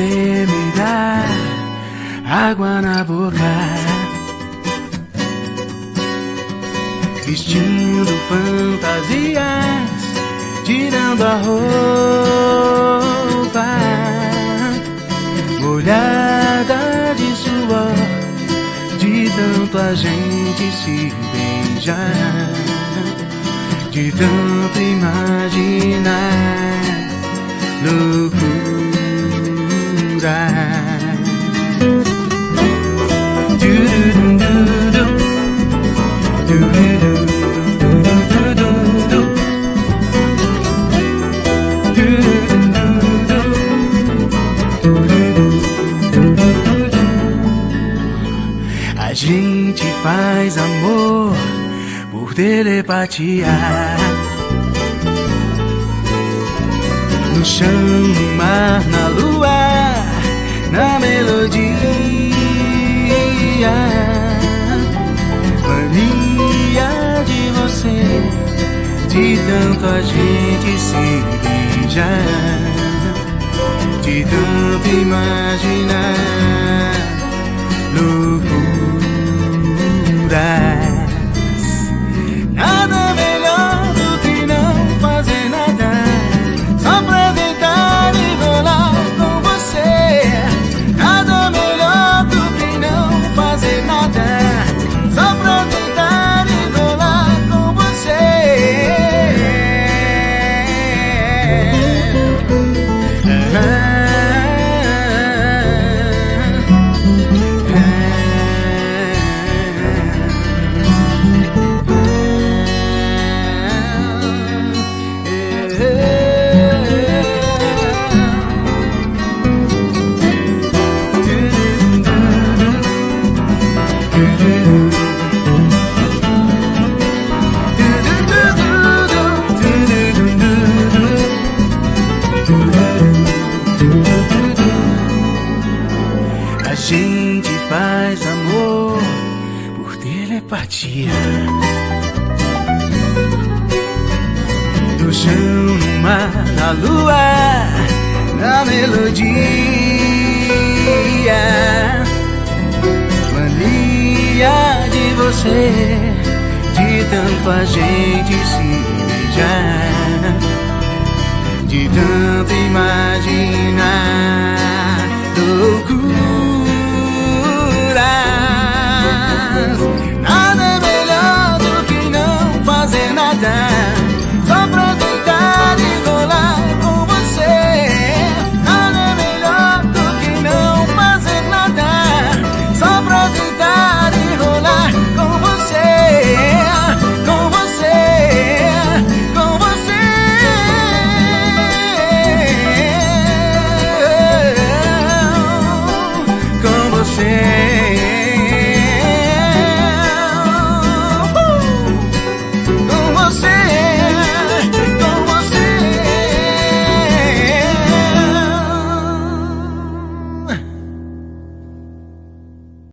você me dá água na boca, vestindo fantasias, tirando a roupa, molhada de suor, de tanto a gente se beijar, de tanto imaginar loucura. A gente faz amor por telepatia, no chão, no mar, na lua, na melodia. Mania de você, de tanto a gente se beijar, de tanto imaginar loucuras. Nada melhor do que não fazer nada, só pra deitar e rolar com você. Nada melhor do que não fazer nada, só pra deitar e rolar com você. A gente faz amor por telepatia, no chão, no mar, na lua, na melodia. Mania de você, de tanto a gente se beijar, de tanto